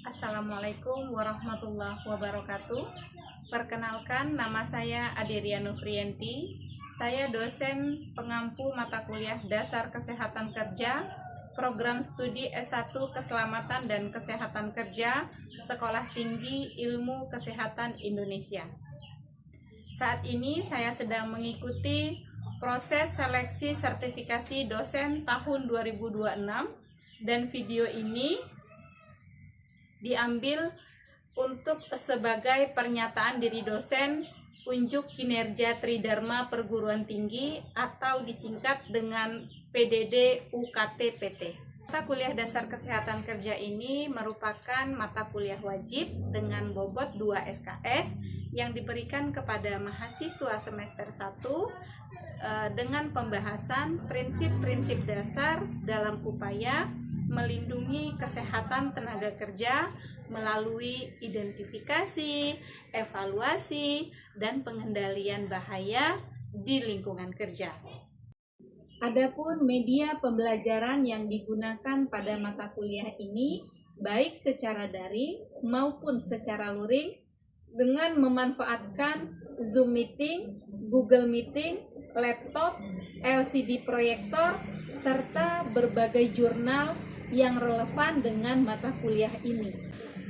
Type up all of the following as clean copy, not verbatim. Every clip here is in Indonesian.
Assalamualaikum warahmatullahi wabarakatuh. Perkenalkan, nama saya Adiria Nufriyanti. Saya dosen pengampu mata kuliah Dasar Kesehatan Kerja, Program Studi S1 Keselamatan dan Kesehatan Kerja, Sekolah Tinggi Ilmu Kesehatan Indonesia. Saat ini saya sedang mengikuti proses seleksi sertifikasi dosen tahun 2026 dan video ini diambil untuk sebagai pernyataan diri dosen unjuk kinerja Tridharma Perguruan Tinggi atau disingkat dengan PDD UKT PT. Mata kuliah dasar kesehatan kerja ini merupakan mata kuliah wajib dengan bobot 2 SKS yang diberikan kepada mahasiswa semester 1 dengan pembahasan prinsip-prinsip dasar dalam upaya melindungi kesehatan tenaga kerja melalui identifikasi, evaluasi, dan pengendalian bahaya di lingkungan kerja. Adapun media pembelajaran yang digunakan pada mata kuliah ini baik secara daring maupun secara luring dengan memanfaatkan Zoom Meeting, Google Meeting, laptop, LCD proyektor, serta berbagai jurnal yang relevan dengan mata kuliah ini.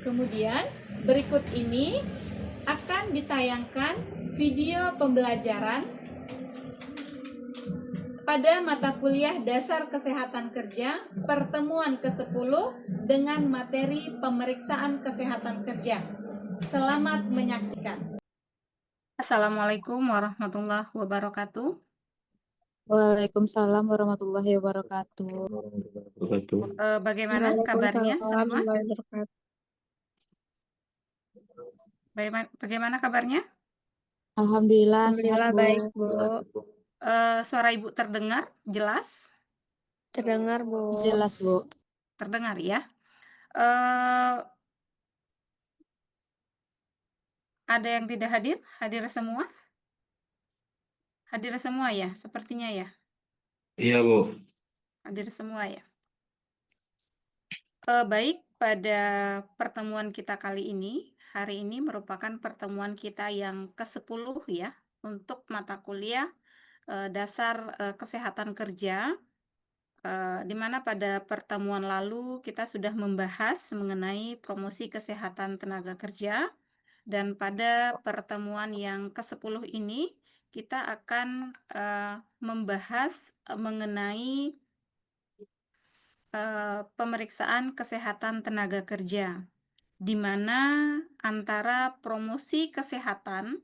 Kemudian berikut ini akan ditayangkan video pembelajaran pada mata kuliah Dasar Kesehatan Kerja pertemuan ke-10 dengan materi pemeriksaan kesehatan kerja. Selamat menyaksikan. Assalamualaikum warahmatullahi wabarakatuh. Waalaikumsalam warahmatullahi wabarakatuh. Bagaimana kabarnya semua? Bagaimana kabarnya? Alhamdulillah sehat, Bu. Baik, Bu. Suara Ibu terdengar jelas? Terdengar, Bu. Jelas, Bu. Terdengar ya. Ada yang tidak hadir? Hadir semua? Hadir semua ya, sepertinya ya. Iya, Bu. Hadir semua ya. Baik, pada pertemuan kita kali ini, hari ini merupakan pertemuan kita yang ke-10 ya, untuk mata kuliah Dasar Kesehatan Kerja, di mana pada pertemuan lalu kita sudah membahas mengenai promosi kesehatan tenaga kerja, dan pada pertemuan yang ke-10 ini kita akan membahas mengenai pemeriksaan kesehatan tenaga kerja, di mana antara promosi kesehatan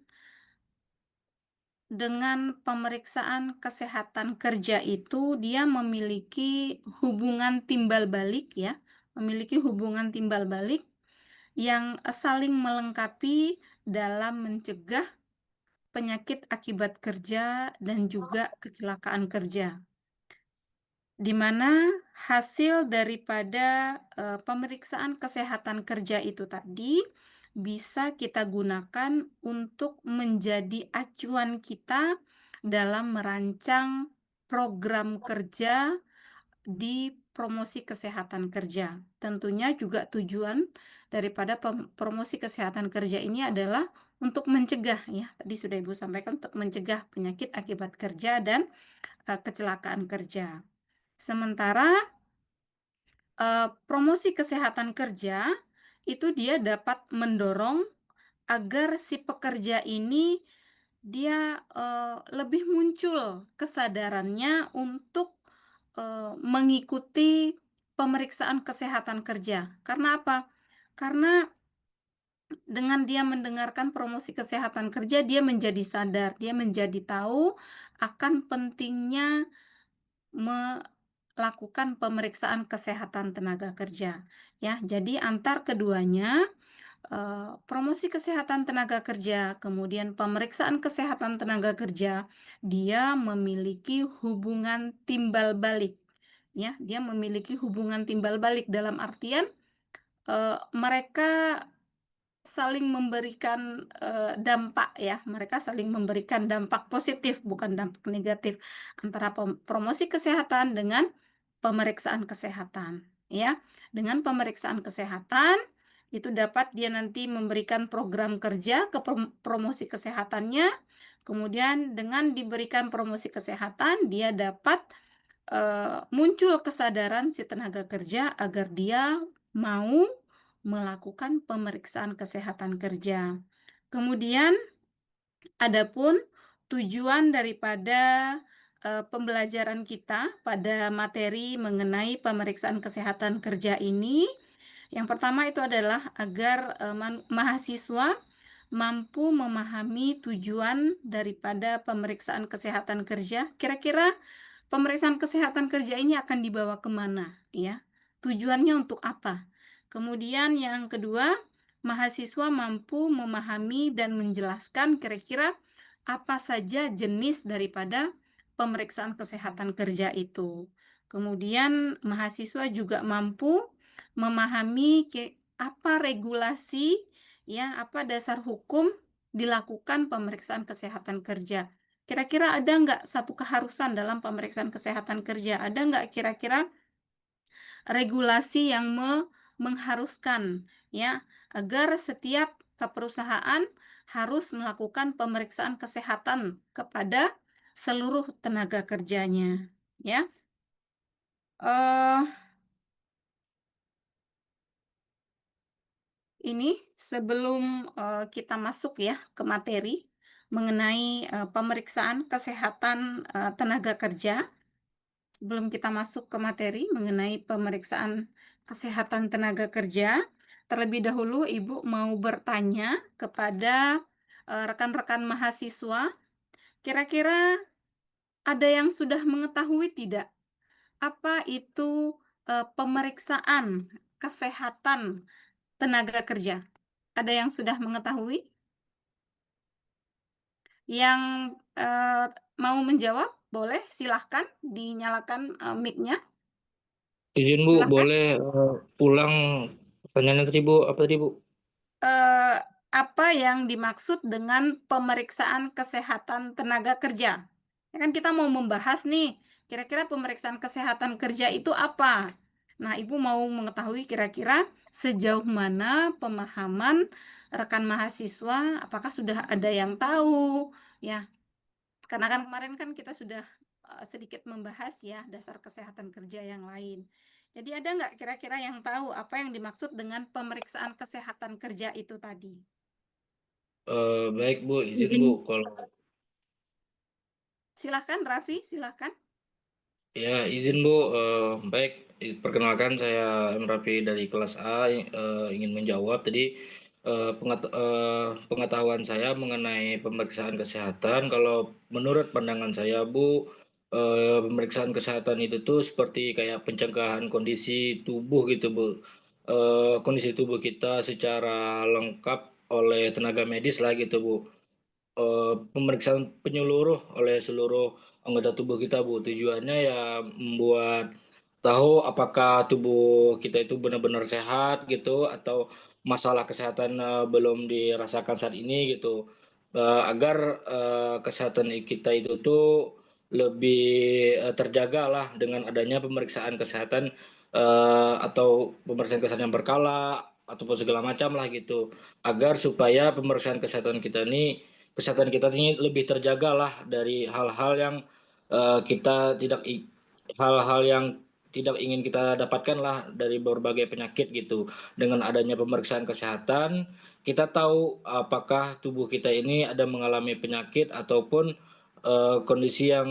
dengan pemeriksaan kesehatan kerja itu dia memiliki hubungan timbal balik ya, memiliki hubungan timbal balik yang saling melengkapi dalam mencegah penyakit akibat kerja dan juga kecelakaan kerja, di mana hasil daripada pemeriksaan kesehatan kerja itu tadi bisa kita gunakan untuk menjadi acuan kita dalam merancang program kerja di promosi kesehatan kerja. Tentunya juga tujuan daripada promosi kesehatan kerja ini adalah untuk mencegah ya, tadi sudah Ibu sampaikan, untuk mencegah penyakit akibat kerja dan kecelakaan kerja. Sementara promosi kesehatan kerja itu dia dapat mendorong agar si pekerja ini dia lebih muncul kesadarannya untuk mengikuti pemeriksaan kesehatan kerja. Karena apa? Karena dengan dia mendengarkan promosi kesehatan kerja, dia menjadi sadar, dia menjadi tahu akan pentingnya melakukan pemeriksaan kesehatan tenaga kerja. Ya, jadi antar keduanya, promosi kesehatan tenaga kerja, kemudian pemeriksaan kesehatan tenaga kerja, dia memiliki hubungan timbal balik. Ya, dia memiliki hubungan timbal balik dalam artian mereka saling memberikan dampak ya, mereka saling memberikan dampak positif bukan dampak negatif antara promosi kesehatan dengan pemeriksaan kesehatan ya. Dengan pemeriksaan kesehatan itu dapat dia nanti memberikan program kerja ke promosi kesehatannya, kemudian dengan diberikan promosi kesehatan, dia dapat muncul kesadaran si tenaga kerja agar dia mau melakukan pemeriksaan kesehatan kerja. Kemudian adapun tujuan daripada pembelajaran kita pada materi mengenai pemeriksaan kesehatan kerja ini, yang pertama itu adalah agar mahasiswa mampu memahami tujuan daripada pemeriksaan kesehatan kerja. Kira-kira pemeriksaan kesehatan kerja ini akan dibawa kemana, ya? Tujuannya untuk apa? Kemudian yang kedua, mahasiswa mampu memahami dan menjelaskan kira-kira apa saja jenis daripada pemeriksaan kesehatan kerja itu. Kemudian mahasiswa juga mampu memahami apa regulasi, ya, apa dasar hukum dilakukan pemeriksaan kesehatan kerja. Kira-kira ada nggak satu keharusan dalam pemeriksaan kesehatan kerja? Ada nggak kira-kira regulasi yang mengharuskan, ya, agar setiap perusahaan harus melakukan pemeriksaan kesehatan kepada seluruh tenaga kerjanya, ya. Eh, ini sebelum kita masuk ya ke materi mengenai pemeriksaan kesehatan tenaga kerja, sebelum kita masuk ke materi mengenai pemeriksaan kesehatan tenaga kerja, terlebih dahulu Ibu mau bertanya kepada rekan-rekan mahasiswa, kira-kira ada yang sudah mengetahui tidak apa itu pemeriksaan kesehatan tenaga kerja? Ada yang sudah mengetahui? Yang mau menjawab boleh silahkan dinyalakan mic-nya. Izin Bu, Silahkan. boleh ulang pertanyaannya tadi Bu, apa tadi Bu? Apa yang dimaksud dengan pemeriksaan kesehatan tenaga kerja? Ya kan kita mau membahas nih, kira-kira pemeriksaan kesehatan kerja itu apa? Nah, Ibu mau mengetahui kira-kira sejauh mana pemahaman rekan mahasiswa, apakah sudah ada yang tahu? Ya, karena kan kemarin kan kita sudah sedikit membahas ya dasar kesehatan kerja yang lain. Jadi ada nggak kira-kira yang tahu apa yang dimaksud dengan pemeriksaan kesehatan kerja itu tadi? Baik Bu, izin Bu, kalau Silahkan Raffi, silahkan. ya izin Bu, baik, perkenalkan saya M. Raffi dari kelas A, ingin menjawab tadi pengetahuan saya mengenai pemeriksaan kesehatan. Kalau menurut pandangan saya Bu, pemeriksaan kesehatan itu tuh seperti kayak pencegahan kondisi tubuh gitu Bu. Kondisi tubuh kita secara lengkap oleh tenaga medis lah gitu Bu. Pemeriksaan penyeluruh oleh seluruh anggota tubuh kita Bu. Tujuannya ya membuat tahu apakah tubuh kita itu benar-benar sehat gitu atau masalah kesehatan belum dirasakan saat ini gitu. Agar kesehatan kita itu tuh lebih terjaga lah dengan adanya pemeriksaan kesehatan atau pemeriksaan kesehatan yang berkala ataupun segala macam lah gitu. Agar supaya pemeriksaan kesehatan kita ini lebih terjaga lah dari hal-hal yang kita tidak hal-hal yang tidak ingin kita dapatkan lah dari berbagai penyakit gitu. Dengan adanya pemeriksaan kesehatan, kita tahu apakah tubuh kita ini ada mengalami penyakit ataupun kondisi yang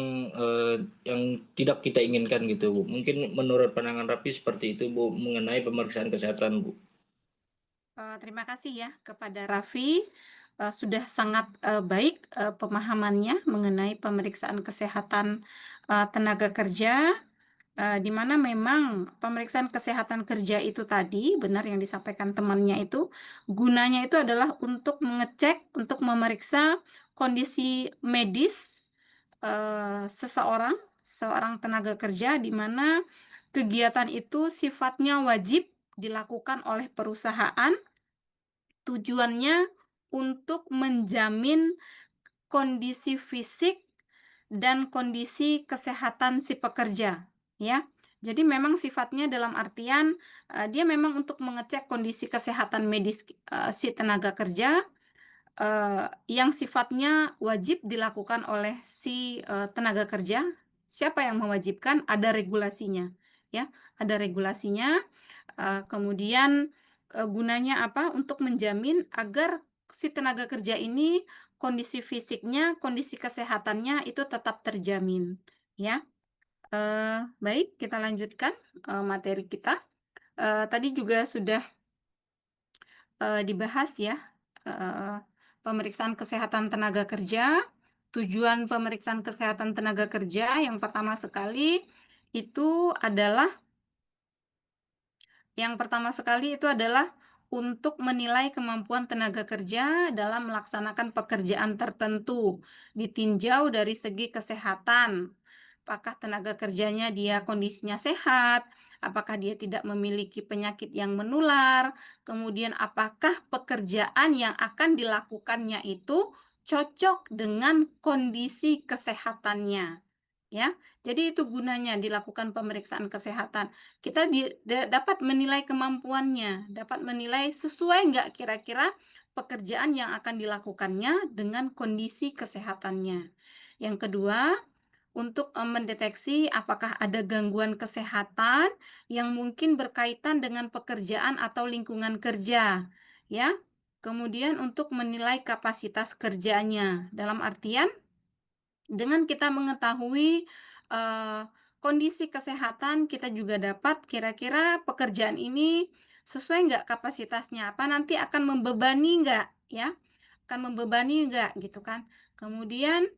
tidak kita inginkan gitu, Bu. Mungkin menurut pandangan Rapi seperti itu, Bu, mengenai pemeriksaan kesehatan, Bu. Terima kasih ya kepada Raffi. Sudah sangat baik pemahamannya mengenai pemeriksaan kesehatan tenaga kerja, di mana memang pemeriksaan kesehatan kerja itu tadi, benar yang disampaikan temannya itu, gunanya itu adalah untuk mengecek, untuk memeriksa kondisi medis seorang tenaga kerja, di mana kegiatan itu sifatnya wajib dilakukan oleh perusahaan. Tujuannya untuk menjamin kondisi fisik dan kondisi kesehatan si pekerja, ya. Jadi memang sifatnya dalam artian, dia memang untuk mengecek kondisi kesehatan medis, si tenaga kerja, yang sifatnya wajib dilakukan oleh si, tenaga kerja. Siapa yang mewajibkan? Ada regulasinya, ya, ada regulasinya, kemudian, gunanya apa? Untuk menjamin agar si tenaga kerja ini kondisi fisiknya, kondisi kesehatannya itu tetap terjamin, ya. Baik, kita lanjutkan, materi kita. Tadi juga sudah, dibahas ya, eee, pemeriksaan kesehatan tenaga kerja. Tujuan pemeriksaan kesehatan tenaga kerja yang pertama sekali itu adalah untuk menilai kemampuan tenaga kerja dalam melaksanakan pekerjaan tertentu, ditinjau dari segi kesehatan. Apakah tenaga kerjanya dia kondisinya sehat, apakah dia tidak memiliki penyakit yang menular, kemudian apakah pekerjaan yang akan dilakukannya itu cocok dengan kondisi kesehatannya, ya. Jadi itu gunanya dilakukan pemeriksaan kesehatan. Kita dapat menilai kemampuannya, dapat menilai sesuai nggak kira-kira pekerjaan yang akan dilakukannya dengan kondisi kesehatannya. Yang kedua, untuk, mendeteksi apakah ada gangguan kesehatan yang mungkin berkaitan dengan pekerjaan atau lingkungan kerja, ya. Kemudian untuk menilai kapasitas kerjanya, dalam artian dengan kita mengetahui, kondisi kesehatan, kita juga dapat kira-kira pekerjaan ini sesuai nggak kapasitasnya, apa nanti akan membebani nggak, ya, akan membebani nggak, gitu kan. Kemudian,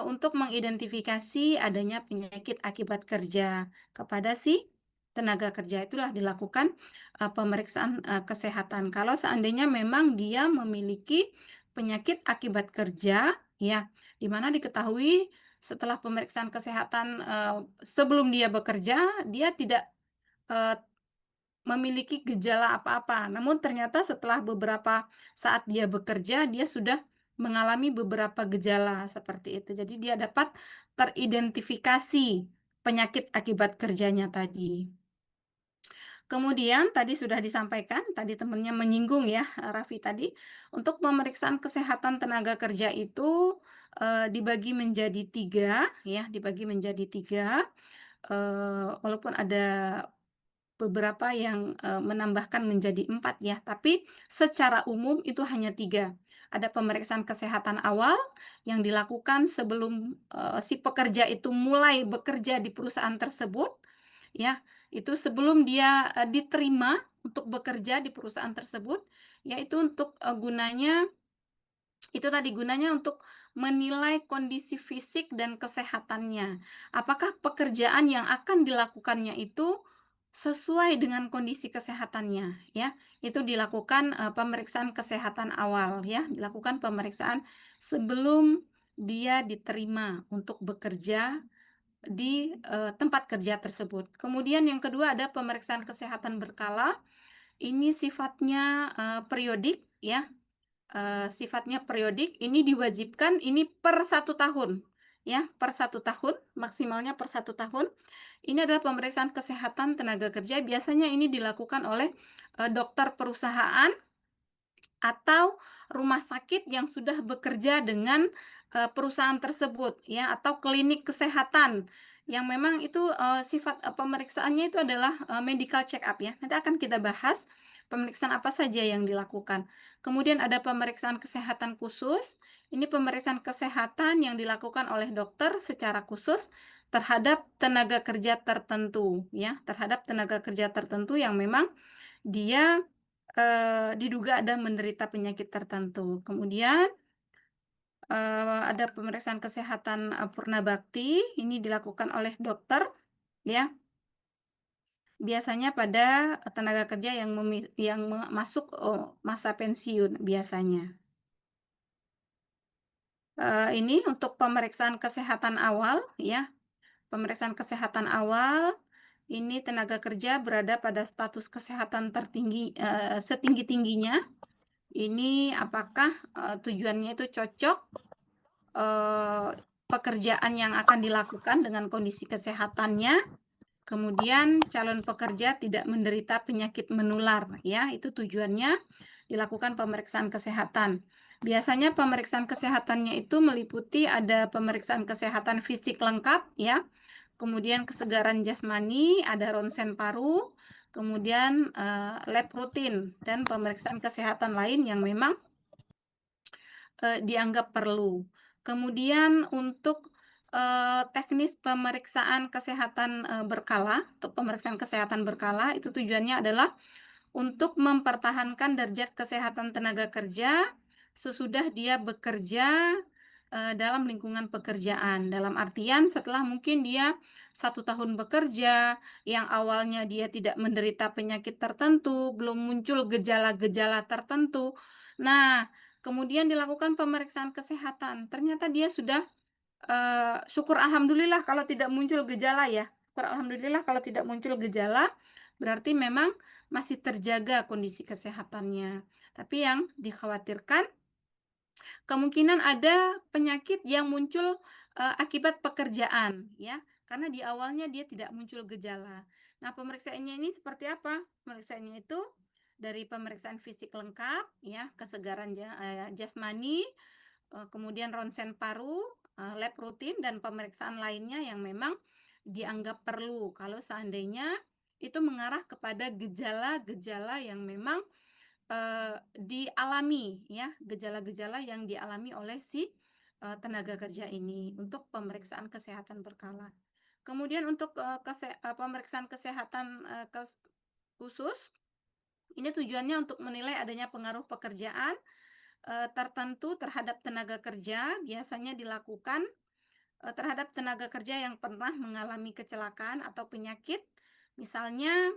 untuk mengidentifikasi adanya penyakit akibat kerja kepada si tenaga kerja, itulah dilakukan, pemeriksaan, kesehatan. Kalau seandainya memang dia memiliki penyakit akibat kerja, ya, di mana diketahui setelah pemeriksaan kesehatan, sebelum dia bekerja, dia tidak, eee, memiliki gejala apa-apa. Namun ternyata setelah beberapa saat dia bekerja, dia sudah mengalami beberapa gejala seperti itu. Jadi dia dapat teridentifikasi penyakit akibat kerjanya tadi. Kemudian tadi sudah disampaikan, tadi temannya menyinggung ya, Raffi tadi, untuk pemeriksaan kesehatan tenaga kerja itu, dibagi menjadi 3 ya, dibagi menjadi 3, walaupun ada beberapa yang, menambahkan menjadi 4 ya, tapi secara umum itu hanya 3. Ada pemeriksaan kesehatan awal yang dilakukan sebelum, si pekerja itu mulai bekerja di perusahaan tersebut, ya. Itu sebelum dia, diterima untuk bekerja di perusahaan tersebut, yaitu untuk, gunanya untuk menilai kondisi fisik dan kesehatannya. Apakah pekerjaan yang akan dilakukannya itu sesuai dengan kondisi kesehatannya, ya. Itu dilakukan, pemeriksaan kesehatan awal ya, dilakukan pemeriksaan sebelum dia diterima untuk bekerja di, tempat kerja tersebut. Kemudian yang kedua ada pemeriksaan kesehatan berkala, ini sifatnya, periodik ya, sifatnya periodik, ini diwajibkan ini per 1 tahun, ya, per 1 tahun, maksimalnya per 1 tahun. Ini adalah pemeriksaan kesehatan tenaga kerja, biasanya ini dilakukan oleh, dokter perusahaan atau rumah sakit yang sudah bekerja dengan, perusahaan tersebut ya, atau klinik kesehatan yang memang itu, sifat, pemeriksaannya itu adalah, medical check up ya. Nanti akan kita bahas pemeriksaan apa saja yang dilakukan. Kemudian ada pemeriksaan kesehatan khusus, ini pemeriksaan kesehatan yang dilakukan oleh dokter secara khusus terhadap tenaga kerja tertentu ya, terhadap tenaga kerja tertentu yang memang dia diduga ada menderita penyakit tertentu. Kemudian, ada pemeriksaan kesehatan, purna bakti, ini dilakukan oleh dokter, ya, biasanya pada tenaga kerja yang masuk, masa pensiun biasanya. Ini untuk pemeriksaan kesehatan awal, ya, pemeriksaan kesehatan awal, ini tenaga kerja berada pada status kesehatan tertinggi, setinggi-tingginya. Ini apakah, tujuannya itu cocok, pekerjaan yang akan dilakukan dengan kondisi kesehatannya, Kemudian calon pekerja tidak menderita penyakit menular, ya, itu tujuannya dilakukan pemeriksaan kesehatan. Biasanya pemeriksaan kesehatannya itu meliputi ada pemeriksaan kesehatan fisik lengkap, ya, kemudian kesegaran jasmani, ada ronsen paru, kemudian lab rutin dan pemeriksaan kesehatan lain yang memang dianggap perlu. Kemudian untuk teknis pemeriksaan kesehatan berkala atau pemeriksaan kesehatan berkala itu tujuannya adalah untuk mempertahankan derajat kesehatan tenaga kerja sesudah dia bekerja dalam lingkungan pekerjaan. Dalam artian setelah mungkin dia 1 tahun bekerja, yang awalnya dia tidak menderita penyakit tertentu, belum muncul gejala-gejala tertentu. Nah, kemudian dilakukan pemeriksaan kesehatan. Ternyata dia sudah syukur alhamdulillah kalau tidak muncul gejala ya. Syukur alhamdulillah kalau tidak muncul gejala, berarti memang masih terjaga kondisi kesehatannya. Tapi yang dikhawatirkan kemungkinan ada penyakit yang muncul akibat pekerjaan ya, karena di awalnya dia tidak muncul gejala. Nah, pemeriksaannya ini seperti apa? Pemeriksaannya itu dari pemeriksaan fisik lengkap ya, kesegaran jasmani, kemudian ronsen paru, lab rutin dan pemeriksaan lainnya yang memang dianggap perlu kalau seandainya itu mengarah kepada gejala-gejala yang memang dialami ya, gejala-gejala yang dialami oleh si tenaga kerja ini untuk pemeriksaan kesehatan berkala. Kemudian untuk pemeriksaan kesehatan khusus, ini tujuannya untuk menilai adanya pengaruh pekerjaan tertentu terhadap tenaga kerja, biasanya dilakukan terhadap tenaga kerja yang pernah mengalami kecelakaan atau penyakit. Misalnya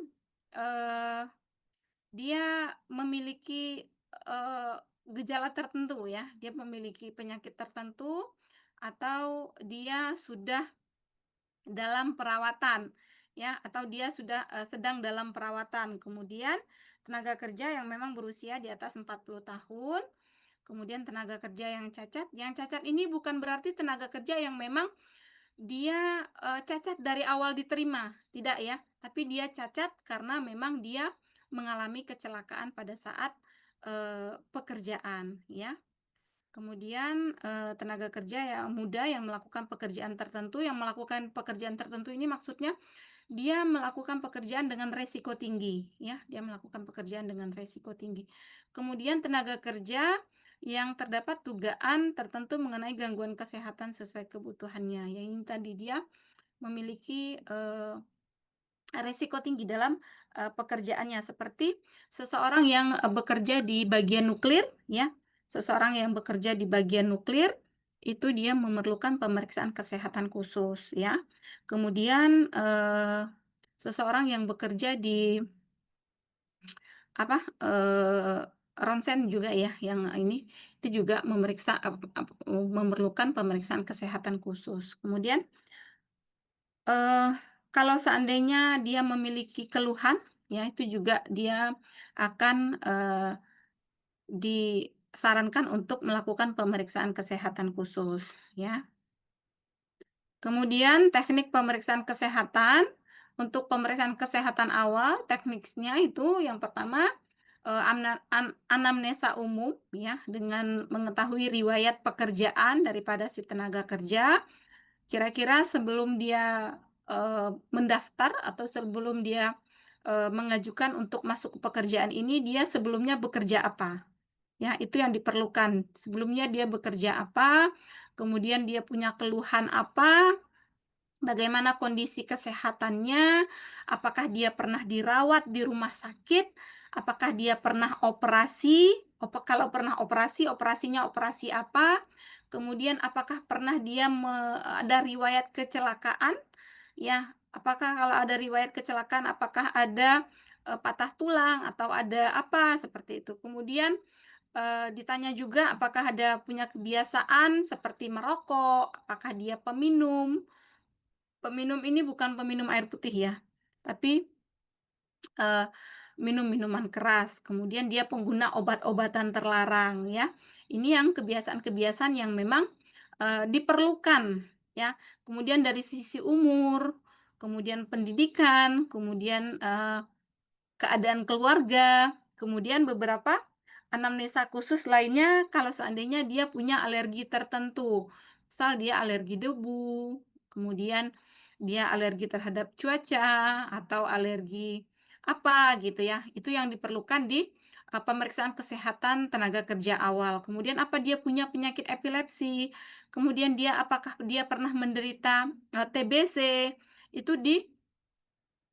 dia memiliki gejala tertentu ya, dia memiliki penyakit tertentu atau dia sudah dalam perawatan ya, atau dia sudah sedang dalam perawatan. Kemudian tenaga kerja yang memang berusia di atas 40 tahun, kemudian tenaga kerja yang cacat. Yang cacat ini bukan berarti tenaga kerja yang memang dia cacat dari awal diterima, tidak ya, tapi dia cacat karena memang dia mengalami kecelakaan pada saat pekerjaan ya. Kemudian tenaga kerja yang muda yang melakukan pekerjaan tertentu, ini maksudnya dia melakukan pekerjaan dengan resiko tinggi ya, dia melakukan pekerjaan dengan resiko tinggi. Kemudian tenaga kerja yang terdapat dugaan tertentu mengenai gangguan kesehatan sesuai kebutuhannya, yang ini tadi dia memiliki resiko tinggi dalam pekerjaannya, seperti seseorang yang bekerja di bagian nuklir ya, seseorang yang bekerja di bagian nuklir itu dia memerlukan pemeriksaan kesehatan khusus ya. Kemudian seseorang yang bekerja di ronsen juga ya, yang ini itu juga memerlukan pemeriksaan kesehatan khusus. Kemudian kalau seandainya dia memiliki keluhan ya, itu juga dia akan disarankan untuk melakukan pemeriksaan kesehatan khusus ya. Kemudian teknik pemeriksaan kesehatan, untuk pemeriksaan kesehatan awal tekniknya itu yang pertama anamnesa umum ya, dengan mengetahui riwayat pekerjaan daripada si tenaga kerja. Kira-kira sebelum dia mendaftar atau sebelum dia mengajukan untuk masuk ke pekerjaan ini, dia sebelumnya bekerja apa? Ya, itu yang diperlukan. Sebelumnya dia bekerja apa, kemudian dia punya keluhan apa, bagaimana kondisi kesehatannya, apakah dia pernah dirawat di rumah sakit, apakah dia pernah operasi, kalau pernah operasi, operasinya operasi apa, kemudian apakah pernah dia ada riwayat kecelakaan, ya, apakah kalau ada riwayat kecelakaan, apakah ada patah tulang atau ada apa, seperti itu. Kemudian ditanya juga apakah ada punya kebiasaan seperti merokok, apakah dia peminum. Peminum ini bukan peminum air putih ya, tapi minum minuman keras, kemudian dia pengguna obat-obatan terlarang ya. Ini yang kebiasaan-kebiasaan yang memang diperlukan ya. Kemudian dari sisi umur, kemudian pendidikan, kemudian keadaan keluarga, kemudian beberapa anamnesa khusus lainnya kalau seandainya dia punya alergi tertentu. Misal dia alergi debu, kemudian dia alergi terhadap cuaca atau alergi apa gitu ya. Itu yang diperlukan di pemeriksaan kesehatan tenaga kerja awal. Kemudian apa dia punya penyakit epilepsi, kemudian apakah dia pernah menderita TBC, itu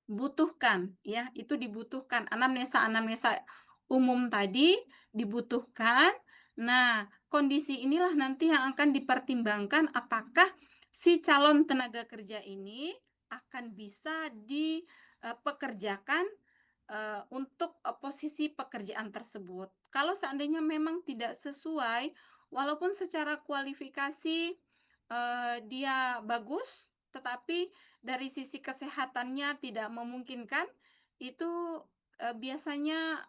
dibutuhkan ya, itu dibutuhkan. Anamnesa-anamnesa umum tadi dibutuhkan. Nah, kondisi inilah nanti yang akan dipertimbangkan apakah si calon tenaga kerja ini akan bisa dipekerjakan untuk posisi pekerjaan tersebut. Kalau seandainya memang tidak sesuai, walaupun secara kualifikasi dia bagus, tetapi dari sisi kesehatannya tidak memungkinkan, itu biasanya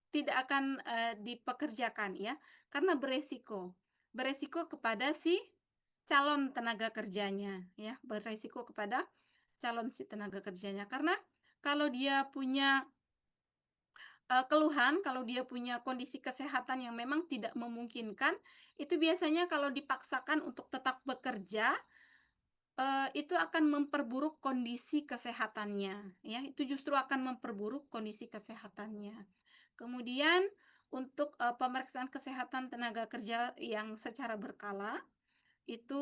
tidak akan dipekerjakan ya, karena beresiko. Beresiko kepada si calon tenaga kerjanya ya, beresiko kepada calon si tenaga kerjanya. Karena kalau dia punya keluhan, kalau dia punya kondisi kesehatan yang memang tidak memungkinkan, itu biasanya kalau dipaksakan untuk tetap bekerja, itu akan memperburuk kondisi kesehatannya, ya. Itu justru akan memperburuk kondisi kesehatannya. Kemudian untuk pemeriksaan kesehatan tenaga kerja yang secara berkala, itu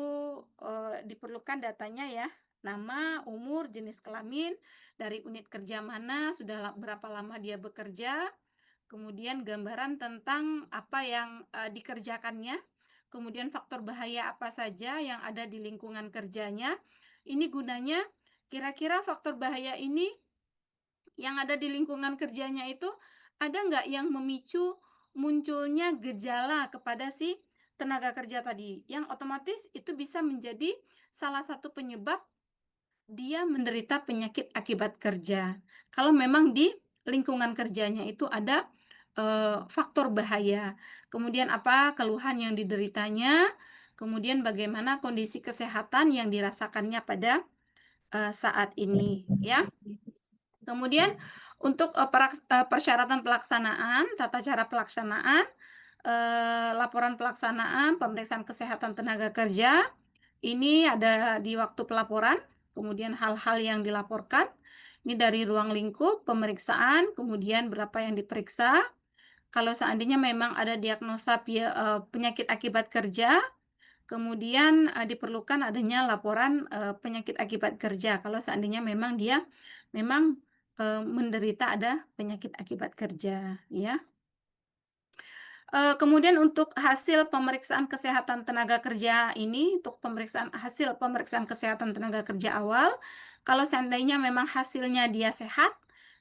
diperlukan datanya ya, nama, umur, jenis kelamin, dari unit kerja mana, sudah berapa lama dia bekerja, kemudian gambaran tentang apa yang dikerjakannya, kemudian faktor bahaya apa saja yang ada di lingkungan kerjanya. Ini gunanya kira-kira faktor bahaya ini yang ada di lingkungan kerjanya itu ada nggak yang memicu munculnya gejala kepada si tenaga kerja tadi, yang otomatis itu bisa menjadi salah satu penyebab dia menderita penyakit akibat kerja. Kalau memang di lingkungan kerjanya itu ada faktor bahaya, kemudian apa keluhan yang dideritanya, kemudian bagaimana kondisi kesehatan yang dirasakannya pada saat ini, ya. Kemudian untuk persyaratan pelaksanaan, tata cara pelaksanaan, laporan pelaksanaan pemeriksaan kesehatan tenaga kerja, ini ada di waktu pelaporan, kemudian hal-hal yang dilaporkan, ini dari ruang lingkup, pemeriksaan, kemudian berapa yang diperiksa. Kalau seandainya memang ada diagnosa penyakit akibat kerja, kemudian diperlukan adanya laporan penyakit akibat kerja. Kalau seandainya memang dia memang menderita ada penyakit akibat kerja, ya. Kemudian untuk hasil pemeriksaan kesehatan tenaga kerja ini, untuk hasil pemeriksaan kesehatan tenaga kerja awal, kalau seandainya memang hasilnya dia sehat,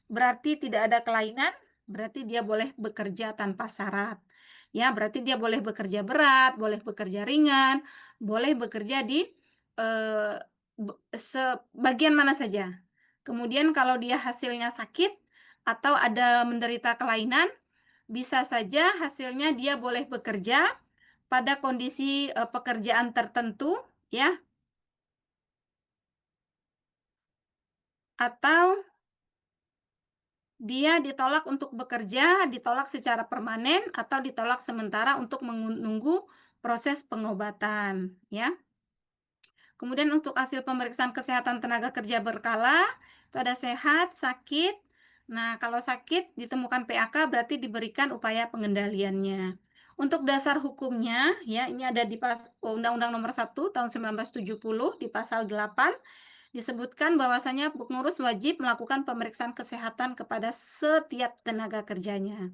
berarti tidak ada kelainan, berarti dia boleh bekerja tanpa syarat. Ya, berarti dia boleh bekerja berat, boleh bekerja ringan, boleh bekerja di sebagian mana saja. Kemudian kalau dia hasilnya sakit atau ada menderita kelainan, bisa saja hasilnya dia boleh bekerja pada kondisi pekerjaan tertentu ya, atau dia ditolak untuk bekerja, ditolak secara permanen atau ditolak sementara untuk menunggu proses pengobatan ya. Kemudian untuk hasil pemeriksaan kesehatan tenaga kerja berkala, itu ada sehat, sakit. Nah, kalau sakit ditemukan PAK berarti diberikan upaya pengendaliannya. Untuk dasar hukumnya, ya ini ada di Undang-Undang Nomor 1 Tahun 1970 di pasal 8 disebutkan bahwasanya pengurus wajib melakukan pemeriksaan kesehatan kepada setiap tenaga kerjanya.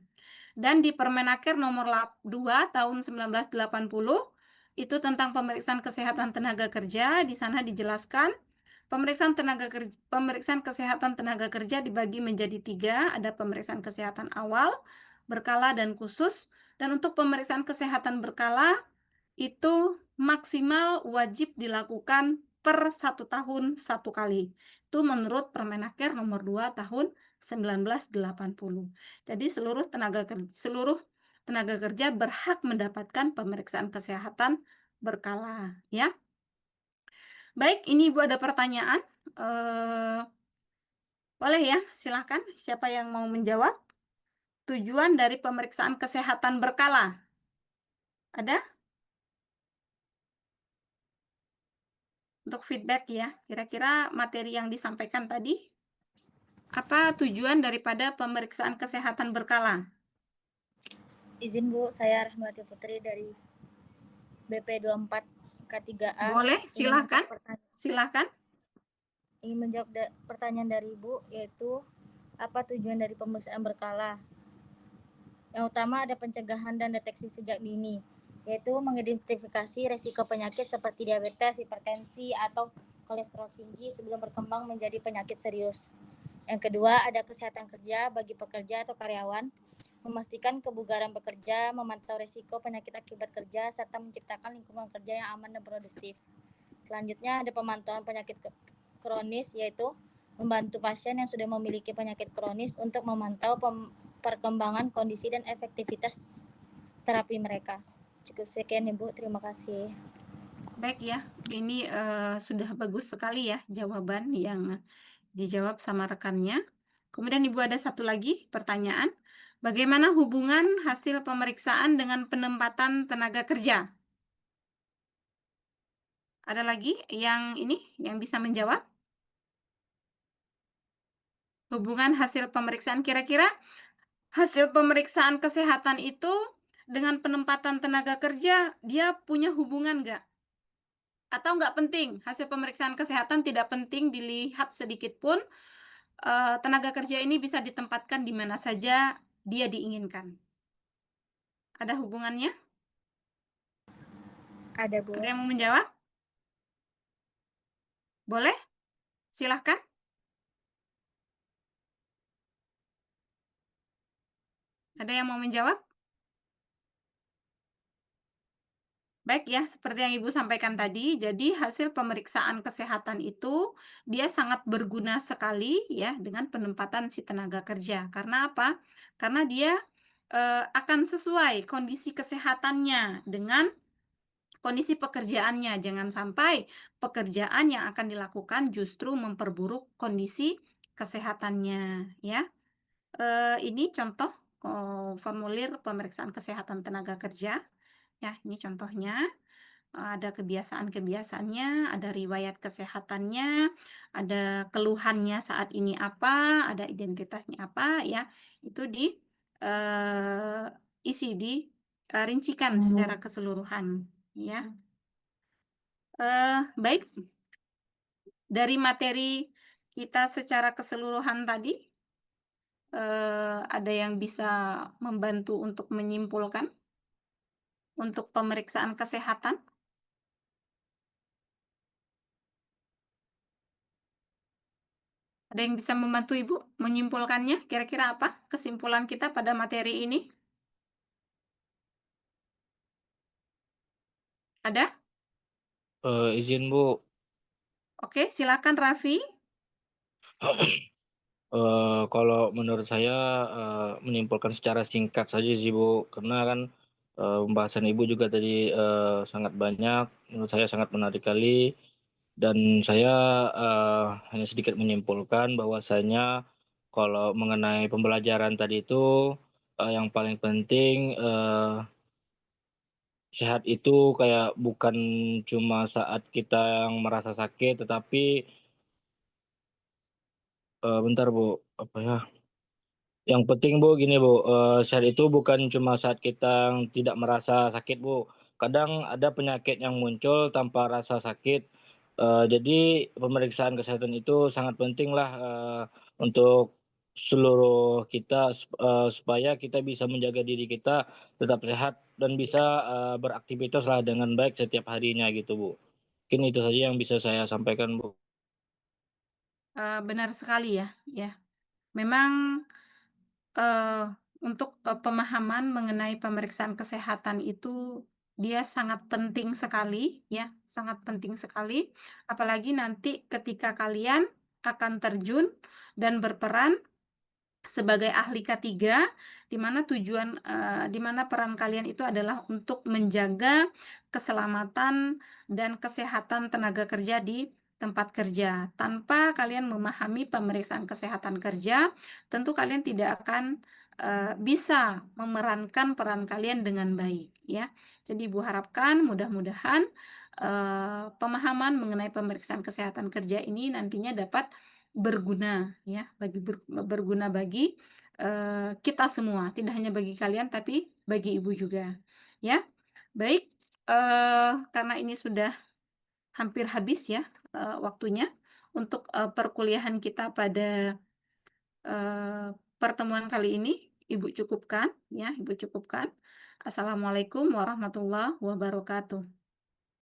Dan di Permenaker Nomor 2 Tahun 1980 itu tentang pemeriksaan kesehatan tenaga kerja, di sana dijelaskan pemeriksaan kesehatan tenaga kerja dibagi menjadi 3, ada pemeriksaan kesehatan awal, berkala, dan khusus. Dan untuk pemeriksaan kesehatan berkala itu maksimal wajib dilakukan per 1 tahun 1 kali. Itu menurut Permenaker Nomor 2 Tahun 1980. Jadi seluruh tenaga kerja berhak mendapatkan pemeriksaan kesehatan berkala, ya. Baik, ini Ibu ada pertanyaan. Boleh ya, silahkan. Siapa yang mau menjawab? Tujuan dari pemeriksaan kesehatan berkala. Ada? Untuk feedback ya, kira-kira materi yang disampaikan tadi, apa tujuan daripada pemeriksaan kesehatan berkala? Izin Bu, saya Rahmawati Putri dari BP24 K3A. Boleh, silahkan. Silahkan. Ingin menjawab pertanyaan dari Ibu, yaitu apa tujuan dari pemeriksaan berkala? Yang utama ada pencegahan dan deteksi sejak dini, yaitu mengidentifikasi resiko penyakit seperti diabetes, hipertensi, atau kolesterol tinggi sebelum berkembang menjadi penyakit serius. Yang kedua, ada kesehatan kerja bagi pekerja atau karyawan, memastikan kebugaran bekerja, memantau risiko penyakit akibat kerja, serta menciptakan lingkungan kerja yang aman dan produktif. Selanjutnya ada pemantauan penyakit kronis, yaitu membantu pasien yang sudah memiliki penyakit kronis untuk memantau perkembangan kondisi dan efektivitas terapi mereka. Cukup sekian Ibu, terima kasih. Baik ya, ini sudah bagus sekali ya jawaban yang dijawab sama rekannya. Kemudian Ibu ada satu lagi pertanyaan. Bagaimana hubungan hasil pemeriksaan dengan penempatan tenaga kerja? Ada lagi yang yang bisa menjawab? Hubungan hasil pemeriksaan, kira-kira hasil pemeriksaan kesehatan itu dengan penempatan tenaga kerja, dia punya hubungan nggak? Atau nggak penting? Hasil pemeriksaan kesehatan tidak penting dilihat sedikit pun, tenaga kerja ini bisa ditempatkan di mana saja dia diinginkan. Ada hubungannya? Ada Bu. Ada yang mau menjawab? Boleh? Silahkan. Ada yang mau menjawab? Baik ya, seperti yang Ibu sampaikan tadi, jadi hasil pemeriksaan kesehatan itu dia sangat berguna sekali ya dengan penempatan si tenaga kerja. Karena apa? Karena dia akan sesuai kondisi kesehatannya dengan kondisi pekerjaannya. Jangan sampai pekerjaan yang akan dilakukan justru memperburuk kondisi kesehatannya ya. Ini contoh formulir pemeriksaan kesehatan tenaga kerja. Ya, ini contohnya. Ada kebiasaan-kebiasaannya, ada riwayat kesehatannya, ada keluhannya saat ini apa, ada identitasnya apa, ya. Itu isi, rincikan secara keseluruhan, ya. Baik, dari materi kita secara keseluruhan tadi, ada yang bisa membantu untuk menyimpulkan untuk pemeriksaan kesehatan? Ada yang bisa membantu Ibu menyimpulkannya? Kira-kira apa kesimpulan kita pada materi ini? Ada? Izin Bu, Oke, silakan Raffi. kalau menurut saya menyimpulkan secara singkat saja sih Bu, karena kan pembahasan Ibu juga tadi sangat banyak, menurut saya sangat menarik kali, dan saya hanya sedikit menyimpulkan bahwasanya kalau mengenai pembelajaran tadi itu yang paling penting sehat itu kayak bukan cuma saat kita yang merasa sakit, tetapi bentar Bu, apa ya? Yang penting Bu, gini Bu, sehat itu bukan cuma saat kita yang tidak merasa sakit Bu. Kadang ada penyakit yang muncul tanpa rasa sakit, jadi pemeriksaan kesehatan itu sangat pentinglah, untuk seluruh kita supaya kita bisa menjaga diri kita tetap sehat dan bisa, beraktivitaslah dengan baik setiap harinya gitu Bu. Mungkin itu saja yang bisa saya sampaikan Bu. Benar sekali ya, ya. Memang untuk pemahaman mengenai pemeriksaan kesehatan itu dia sangat penting sekali, ya, sangat penting sekali. Apalagi nanti ketika kalian akan terjun dan berperan sebagai ahli K3, di mana di mana peran kalian itu adalah untuk menjaga keselamatan dan kesehatan tenaga kerja di tempat kerja. Tanpa kalian memahami pemeriksaan kesehatan kerja, tentu kalian tidak akan bisa memerankan peran kalian dengan baik, ya. Jadi Ibu harapkan mudah-mudahan pemahaman mengenai pemeriksaan kesehatan kerja ini nantinya dapat berguna, ya, berguna bagi kita semua, tidak hanya bagi kalian tapi bagi Ibu juga, ya. Baik, karena ini sudah hampir habis ya waktunya untuk perkuliahan kita pada pertemuan kali ini, Ibu cukupkan, ya, Ibu cukupkan. Assalamualaikum warahmatullahi wabarakatuh.